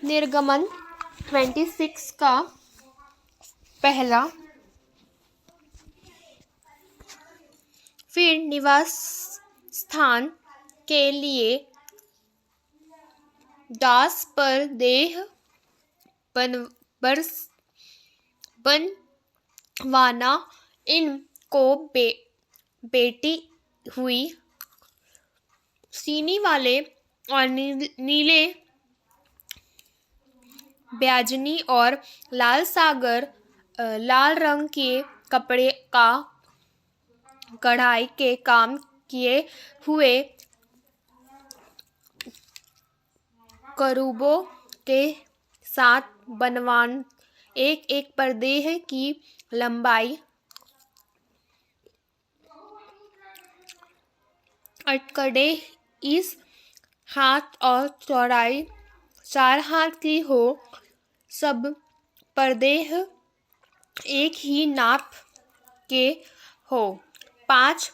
निर्गमन 26 का पहला। फिर निवास स्थान के लिए दास पर देह बनवाना। इनको बेटी हुई सीनी वाले और नीले बैजनी और लाल रंग के कपड़े का कढ़ाई के काम किए हुए करूबों के साथ बनवान। एक एक पर्दे की लंबाई 8 हाथ और चौड़ाई 4 हाथ की हो। सब पर्दे एक ही नाप के हो। 5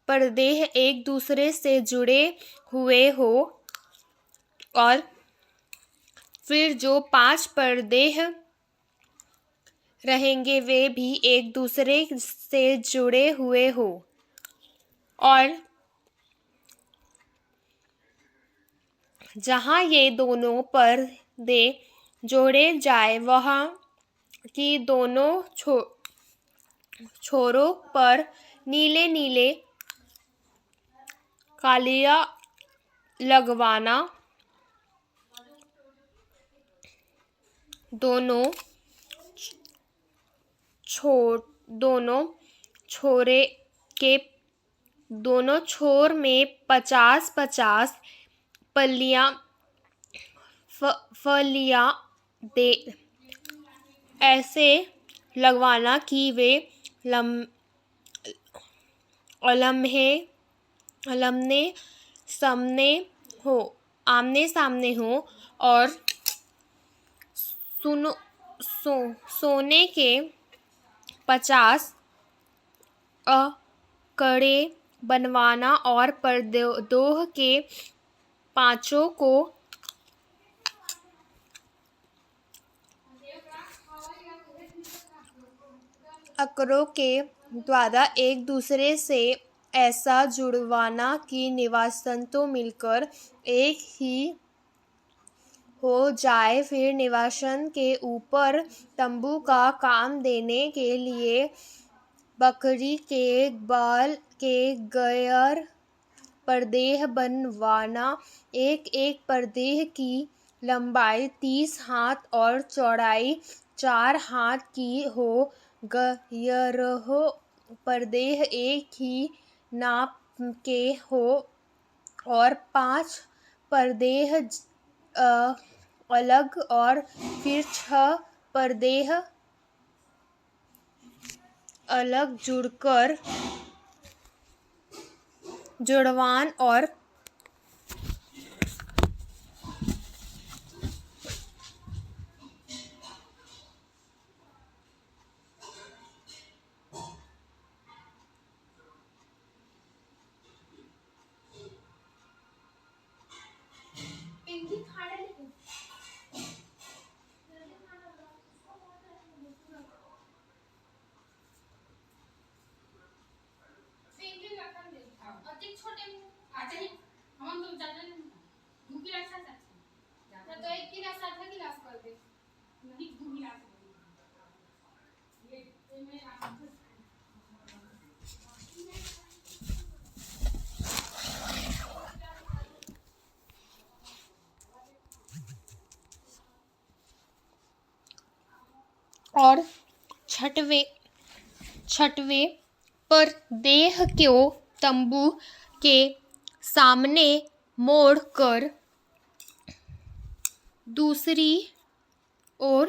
पर्दे एक दूसरे से जुड़े हुए हो और फिर जो 5 पर्दे रहेंगे वे भी एक दूसरे से जुड़े हुए हो। और जहाँ ये दोनों पर्दे जोड़े जाए वहाँ की दोनों छोरों पर नीले नीले कालिया लगवाना। दोनों छोरे के दोनों छोर में 50-50 फलियां दे ऐसे लगवाना कि वे आमने सामने हो। और सोने के 50 कड़े बनवाना और पर्दों के 5 को अकड़ों के द्वारा एक दूसरे से ऐसा जुड़वाना कि निवासन मिलकर एक ही हो जाए। फिर निवासन के ऊपर तंबू का काम देने के लिए बकरी के बाल के गैर पर्दे बनवाना। एक एक पर्दे की लंबाई 30 हाथ और चौड़ाई 4 हाथ की हो। गैरों पर्दे एक ही नाप के हो और 5 पर्दे अलग और फिर 6 पर्दे अलग जुड़कर जुड़वान। और छठवें पर देह को तंबू के सामने मोड़ कर दूसरी ओर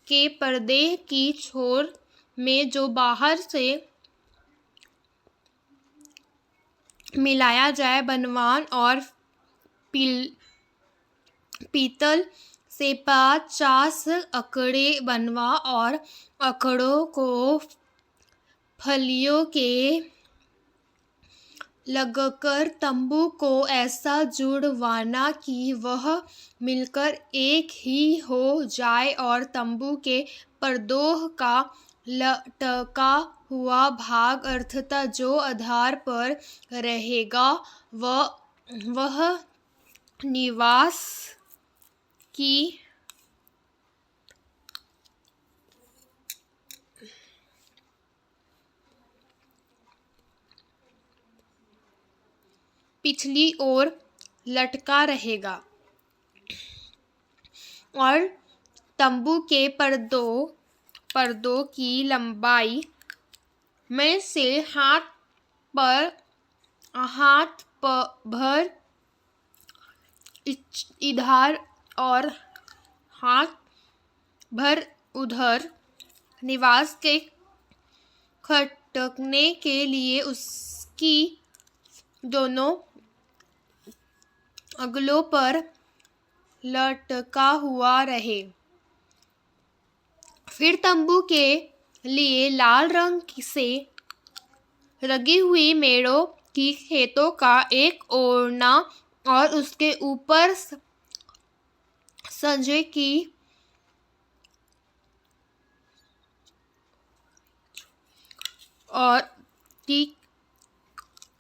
के पर्दे की छोर में जो बाहर से मिलाया जाए बनवान। और पीतल से 50 अकड़े बनवा और अकड़ों को फलियों के लगकर तंबू को ऐसा जुड़वाना कि वह मिलकर एक ही हो जाए और तंबू के पर्दों का लटका हुआ भाग अर्थात जो आधार पर रहेगा वह निवास की पिछली ओर लटका रहेगा और तंबू के पर्दों की लंबाई में से हाथ भर इधर और हाथ भर उधर निवास के खटकने के लिए उसकी दोनों अगलों पर लटका हुआ रहे। फिर तंबू के लिए लाल रंग से रंगी हुई मेड़ों की खेतों का एक ओढ़ना और उसके ऊपर संजे की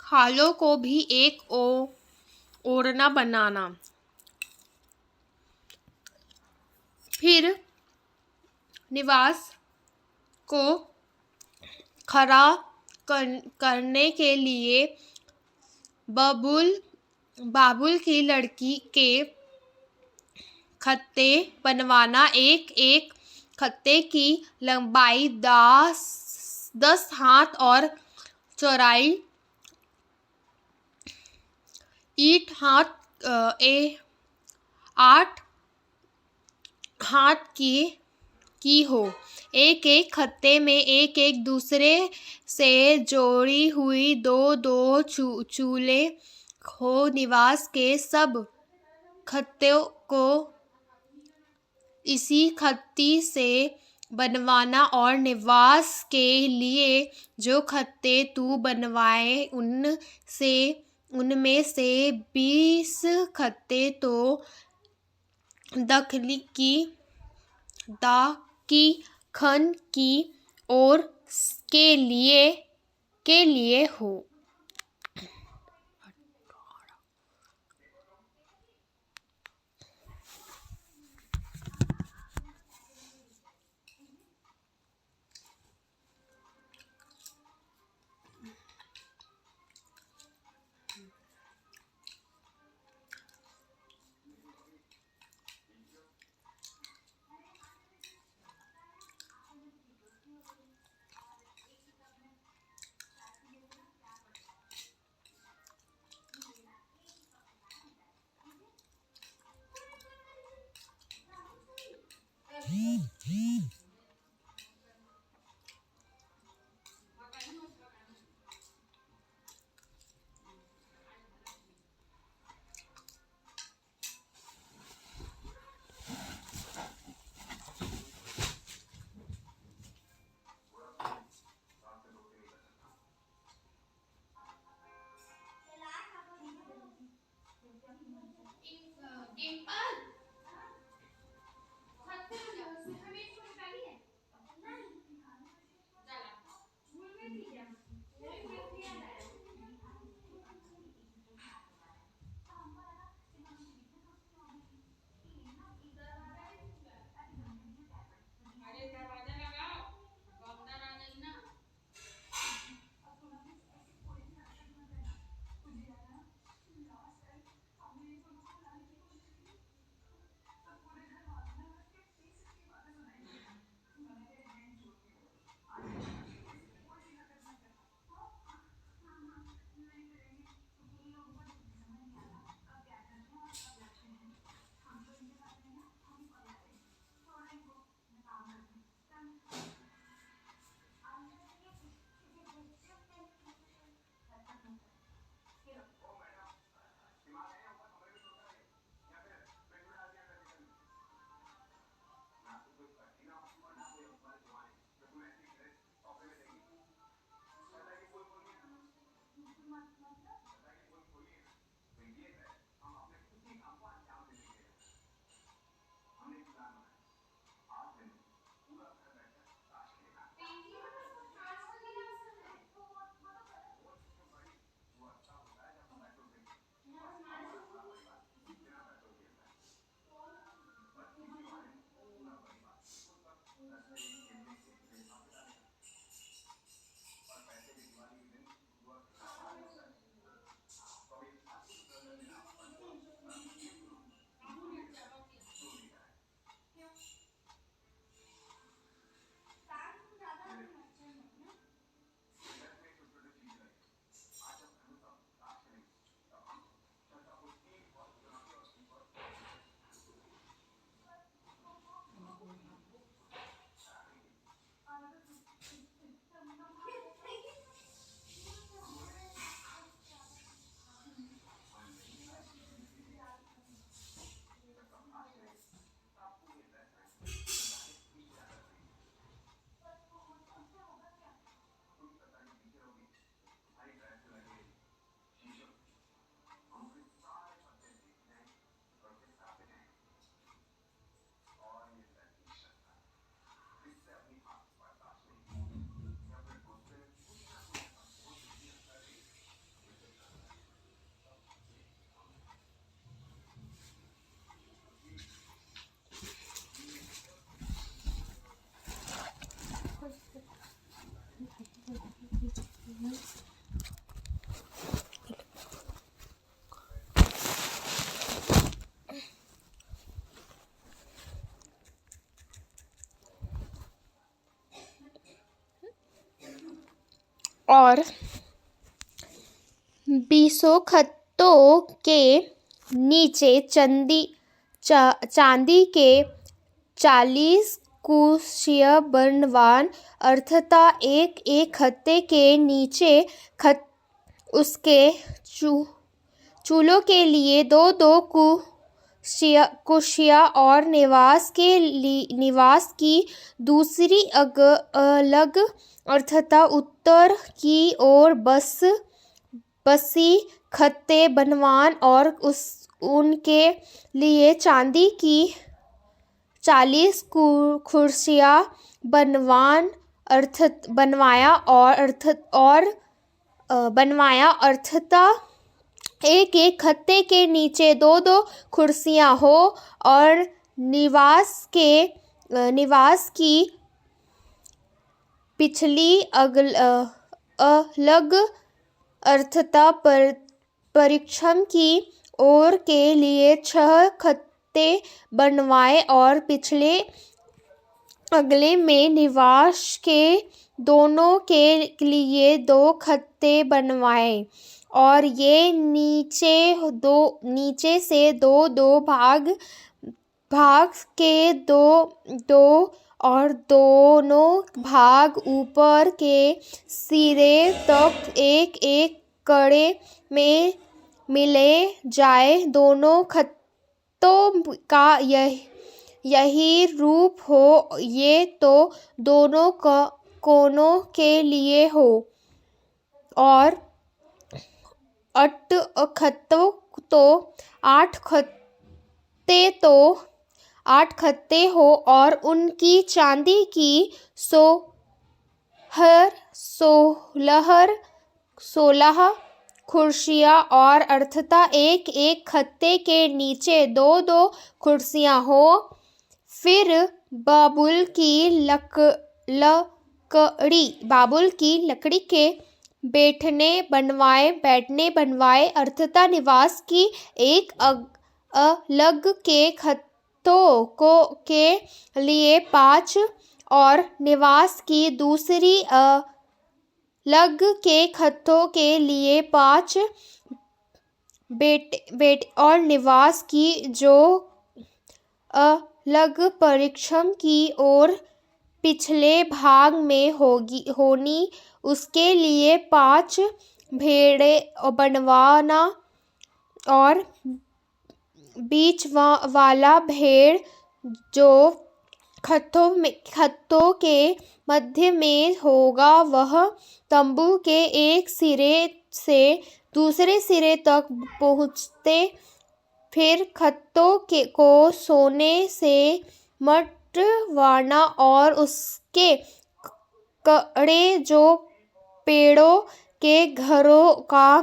खालों को भी एक ओढ़ना बनाना। फिर निवास को खड़ा करने के लिए बाबुल की लड़की के खत्ते बनवाना। एक एक खत्ते की लंबाई 10 हाथ और चौड़ाई 8 हाथ की हो। एक एक खत्ते में एक दूसरे से जोड़ी हुई दो चूल्हे हो। निवास के सब खत्तों को इसी खत्ती से बनवाना और निवास के लिए जो खत्ते तू बनवाए उनमें से 20 खत्ते तो दखनी खन की ओर के लिए हो। और 20 खत्तों के नीचे चांदी के 40 कुर्सियां बनवान, अर्थात एक एक खत्ते के नीचे उसके चूल्हों के लिए दो दो कुर्सियां और निवास की दूसरी अलग अर्थात उत्तर की ओर बसी खत्ते बनवान और उनके लिए चांदी की 40 कुर्सियां बनवाया अर्थात एक एक खत्ते के नीचे दो दो कुर्सियां हो और निवास की पिछली अलग अर्थात पश्चिम की ओर के लिए 6 खत्ते बनवाए और पिछले अगले में निवास के दोनों के लिए 2 खत्ते बनवाए और ये नीचे से दो भाग के दो और दोनों भाग ऊपर के सिरे तक एक एक कड़े में मिले जाए। दोनों खत्तों का यही रूप हो, ये तो दोनों कोनों के लिए हो और 8 खत्तों तो 8 खत्ते हो और उनकी चांदी की 16 कुर्सियां और अर्थात एक एक खत्ते के नीचे दो दो कुर्सियां हो। फिर बाबुल की लकड़ी के बैठने बनवाए अर्थात निवास की एक अलग के खत्तों के लिए 5 और निवास की दूसरी अलग के खत्तों के लिए 5 और निवास की जो अलग पश्चिम की ओर पिछले भाग में होनी उसके लिए 5 भेड़े बनवाना और बीच वाला भेड़ जो खत्तों के मध्य में होगा वह तंबू के एक सिरे से दूसरे सिरे तक पहुँचते फिर खत्तों को सोने से मटवाना और उसके कड़े जो पेड़ों के घरों का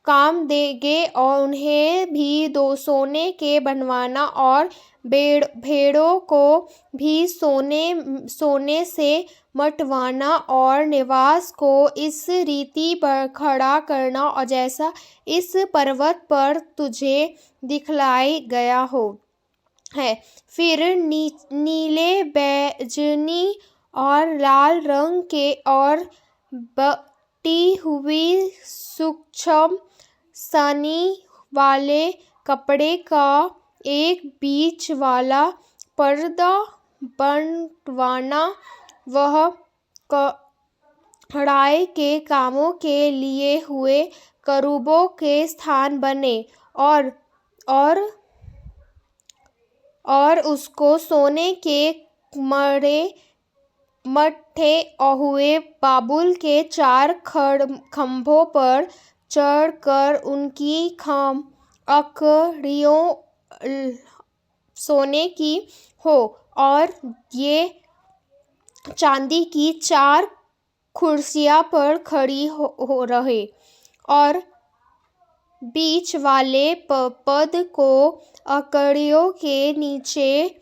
काम देंगे और उन्हें भी सोने के बनवाना और भेड़ों को भी सोने से मटवाना और निवास को इस रीति पर खड़ा करना और जैसा इस पर्वत पर तुझे दिखलाई गया हो है। फिर नीले बैजनी और लाल रंग के और बटी हुई सूक्ष्म सनी वाले कपड़े का एक बीच वाला पर्दा बनवाना। वह कढ़ाई के कामों के लिए हुए करूबों के स्थान बने और उसको सोने के मट्ठे हुए बाबुल के 4 खंभों पर चढ़कर उनकी आकड़ियों सोने की हो और ये चांदी की 4 कुर्सियां पर खड़ी हो रहे और बीच वाले पद को आकड़ियों के नीचे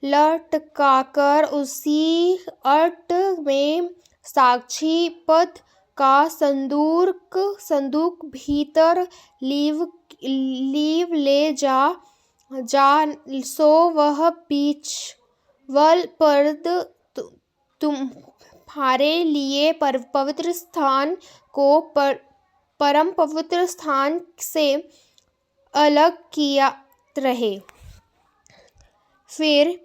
लटकाकर उसी अट में साक्षी पद का संदूक भीतर लीव ले जा सो वह बीच वल पर्द तुम्हारे लिए पवित्र स्थान को परम पवित्र स्थान से अलग किया रहे। फिर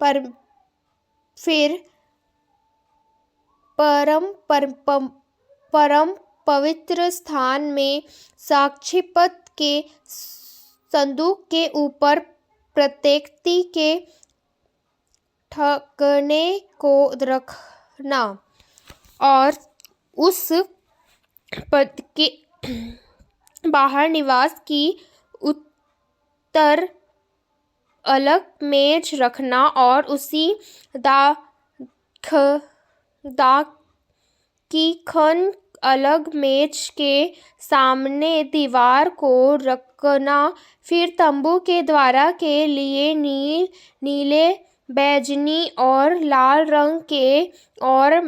परम पवित्र स्थान में साक्षीपत्र के संदूक के ऊपर प्रत्येकता के ठिकाने को रखना और उस पद के बाहर निवास की उत्तर अलग मेज रखना और उसी दाखिन अलग मेज के सामने दीवार को रखना। फिर तंबू के द्वार के लिए नीले, बैंगनी और लाल रंग के और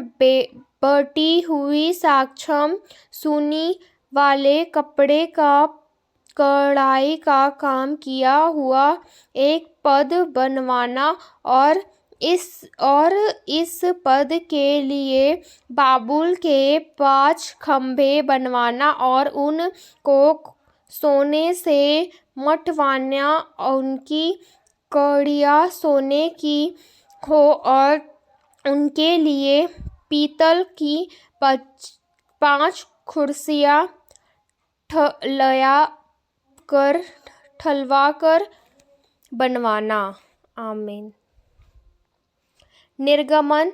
बटी हुई साक्षम ऊनी वाले कपड़े का कढ़ाई का काम किया हुआ एक पद बनवाना और इस पद के लिए बाबुल के 5 खंभे बनवाना और उनको सोने से मढ़वाना। उनकी कड़ियाँ सोने की हो और उनके लिए पीतल की 5 कुर्सियाँ ठलवा कर बनवाना। आमीन। निर्गमन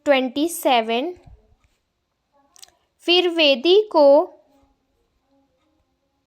27। फिर वेदी को